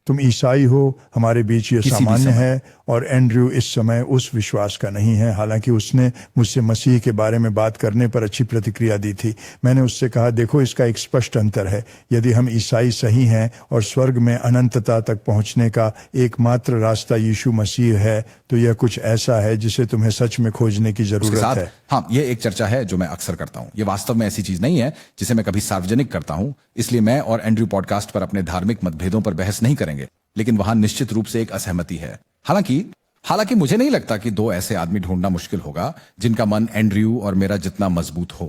तुम ईसाई हो, हमारे बीच ये सामान्य है, और एंड्रयू इस समय उस विश्वास का नहीं है। हालांकि उसने मुझसे मसीह के बारे में बात करने पर अच्छी प्रतिक्रिया दी थी। मैंने उससे कहा, देखो इसका एक स्पष्ट अंतर है। यदि हम ईसाई सही हैं और स्वर्ग में अनंतता तक पहुंचने का एकमात्र रास्ता यीशु मसीह है, तो यह कुछ ऐसा है जिसे तुम्हें सच में खोजने की जरूरत है। हाँ, ये एक चर्चा है जो मैं अक्सर करता हूँ। ये वास्तव में ऐसी चीज नहीं है जिसे मैं कभी सार्वजनिक करता हूँ, इसलिए मैं और एंड्रयू पॉडकास्ट पर अपने धार्मिक मतभेदों पर बहस नहीं करेंगे, लेकिन वहां निश्चित रूप से एक असहमति है। हालांकि मुझे नहीं लगता कि दो ऐसे आदमी ढूंढना मुश्किल होगा जिनका मन एंड्रयू और मेरा जितना मजबूत हो।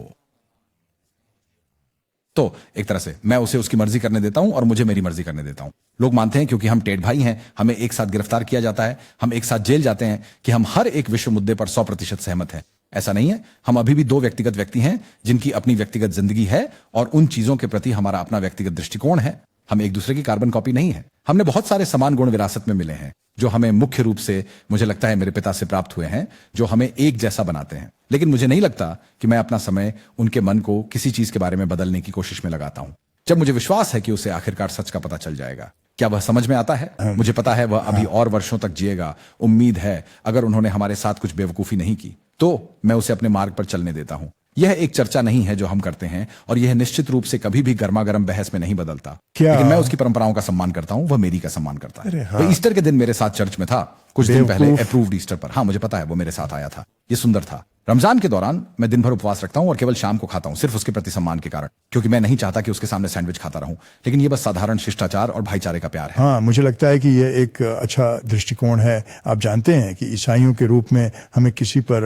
तो एक तरह से मैं उसे उसकी मर्जी करने देता हूं और मुझे मेरी मर्जी करने देता हूं। लोग मानते हैं क्योंकि हम टेढ़ भाई हैं, हमें एक साथ गिरफ्तार किया जाता है, हम एक साथ जेल जाते हैं, कि हम हर एक विश्व मुद्दे पर 100% सहमत हैं। ऐसा नहीं है। हम अभी भी दो व्यक्तिगत व्यक्ति हैं जिनकी अपनी व्यक्तिगत जिंदगी है और उन चीजों के प्रति हमारा अपना व्यक्तिगत दृष्टिकोण है। हम एक दूसरे की कार्बन कॉपी नहीं है। हमने बहुत सारे समान गुण विरासत में मिले हैं जो हमें मुख्य रूप से, मुझे लगता है, मेरे पिता से प्राप्त हुए हैं, जो हमें एक जैसा बनाते हैं। लेकिन मुझे नहीं लगता कि मैं अपना समय उनके मन को किसी चीज के बारे में बदलने की कोशिश में लगाता हूं जब मुझे विश्वास है कि उसे आखिरकार सच का पता चल जाएगा। क्या वह समझ में आता है? मुझे पता है वह अभी और वर्षों तक जिएगा। उम्मीद है अगर उन्होंने हमारे साथ कुछ बेवकूफी नहीं की तो मैं उसे अपने मार्ग पर चलने देता हूं। यह एक चर्चा नहीं है जो हम करते हैं और यह निश्चित रूप से कभी भी गर्मा गर्म बहस में नहीं बदलता। लेकिन मैं उसकी परंपराओं का सम्मान करता हूं, वह मेरी का सम्मान करता है। वह ईस्टर के दिन मेरे साथ चर्च में था, कुछ दिन पहले अप्रूव्ड ईस्टर पर। हाँ, मुझे पता है, वो मेरे साथ आया था। ये सुंदर था। रमजान के दौरान मैं दिन भर उपवास रखता हूं और केवल शाम को खाता हूं, सिर्फ उसके प्रति सम्मान के कारण, क्योंकि मैं नहीं चाहता कि उसके सामने सैंडविच खाता रहूं। लेकिन ये बस साधारण शिष्टाचार और भाईचारे का प्यार है। हाँ, मुझे लगता है कि यह एक अच्छा दृष्टिकोण है। आप जानते हैं कि ईसाइयों के रूप में हमें किसी पर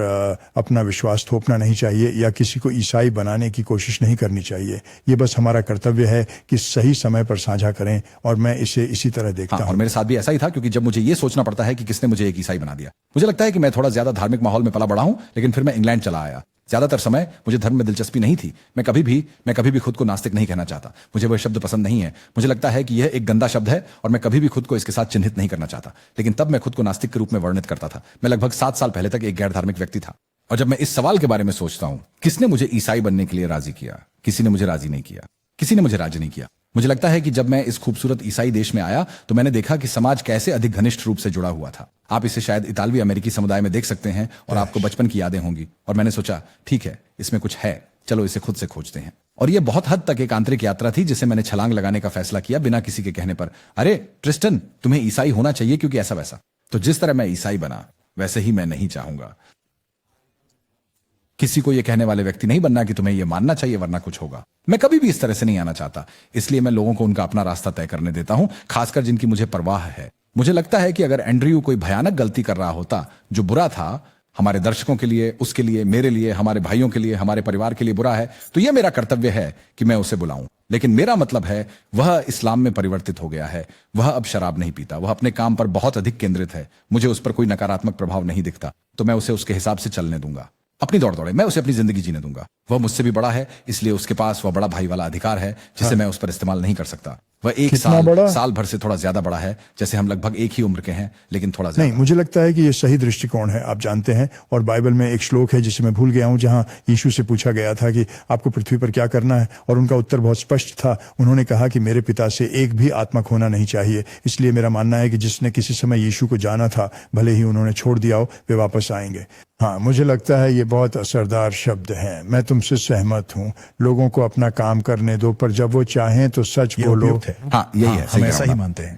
अपना विश्वास थोपना नहीं चाहिए या किसी को ईसाई बनाने की कोशिश नहीं करनी चाहिए। ये बस हमारा कर्तव्य है कि सही समय पर साझा करें, और मैं इसे इसी तरह देखता हूं। और मेरे साथ भी ऐसा ही था, क्योंकि जब मुझे ये सोचना पड़ता है कि किसने मुझे एक ईसाई बना दिया। मुझे लगता है कि मैं थोड़ा ज्यादा धार्मिक माहौल में पला बड़ा हूं, लेकिन फिर मैं इंग्लैंड चला आया। ज्यादातर समय मुझे धर्म में दिलचस्पी नहीं थी। मैं कभी भी खुद को नास्तिक नहीं कहना चाहता। मुझे वह शब्द पसंद नहीं है। मुझे लगता है कि यह एक गंदा शब्द है और मैं कभी भी खुद को इसके साथ चिन्हित नहीं करना चाहता। लेकिन तब मैं खुद को नास्तिक के रूप में वर्णित करता था। मैं लगभग 7 साल पहले तक एक गैर धार्मिक व्यक्ति था। और जब मैं इस सवाल के बारे में सोचता हूं, किसने मुझे ईसाई बनने के लिए राजी किया? किसी ने मुझे राजी नहीं किया। किसी ने मुझे राजी नहीं किया। मुझे लगता है कि जब मैं इस खूबसूरत ईसाई देश में आया तो मैंने देखा कि समाज कैसे अधिक घनिष्ठ रूप से जुड़ा हुआ था। आप इसे शायद इतालवी अमेरिकी समुदाय में देख सकते हैं और आपको बचपन की यादें होंगी। और मैंने सोचा, ठीक है, इसमें कुछ है, चलो इसे खुद से खोजते हैं। और यह बहुत हद तक एक आंतरिक यात्रा थी जिसे मैंने छलांग लगाने का फैसला किया बिना किसी के कहने पर। अरे ट्रिस्टन, तुम्हें ईसाई होना चाहिए क्योंकि ऐसा वैसा। तो जिस तरह मैं ईसाई बना वैसे ही मैं नहीं चाहूंगा। किसी को यह कहने वाले व्यक्ति नहीं बनना कि तुम्हें यह मानना चाहिए वरना कुछ होगा। मैं कभी भी इस तरह से नहीं आना चाहता। इसलिए मैं लोगों को उनका अपना रास्ता तय करने देता हूं, खासकर जिनकी मुझे परवाह है। मुझे लगता है कि अगर एंड्रयू कोई भयानक गलती कर रहा होता जो बुरा था, हमारे दर्शकों के लिए, उसके लिए, मेरे लिए, हमारे भाइयों के लिए, हमारे परिवार के लिए बुरा है, तो यह मेरा कर्तव्य है कि मैं उसे बुलाऊं। लेकिन मेरा मतलब है वह इस्लाम में परिवर्तित हो गया है। वह अब शराब नहीं पीता। वह अपने काम पर बहुत अधिक केंद्रित है। मुझे उस पर कोई नकारात्मक प्रभाव नहीं दिखता, तो मैं उसे उसके हिसाब से चलने दूंगा। अपनी दौड़ दौड़े, मैं उसे अपनी जिंदगी जीने दूंगा। वह मुझसे भी बड़ा है, इसलिए उसके पास वह बड़ा भाई वाला अधिकार है जिसे मैं उस पर इस्तेमाल नहीं कर सकता। वह एक साल भर से थोड़ा ज्यादा बड़ा है, जैसे हम लगभग एक ही उम्र के हैं, लेकिन थोड़ा ज्यादा। नहीं, मुझे लगता है कि यह सही दृष्टिकोण है। आप जानते हैं, और बाइबल में एक श्लोक है जिसे मैं भूल गया हूं, जहां यीशु से पूछा गया था कि आपको पृथ्वी पर क्या करना है, और उनका उत्तर बहुत स्पष्ट था। उन्होंने कहा कि मेरे पिता से एक भी आत्मा खोना नहीं चाहिए। इसलिए मेरा मानना है कि जिसने किसी समय यीशु को जाना था, भले ही उन्होंने छोड़ दिया हो, वे वापस आएंगे। हाँ, मुझे लगता है ये बहुत असरदार शब्द हैं। मैं तुमसे सहमत हूँ। लोगों को अपना काम करने दो, पर जब वो चाहें तो सच बोलो। हाँ, यही है। हम ऐसा ही मानते हैं।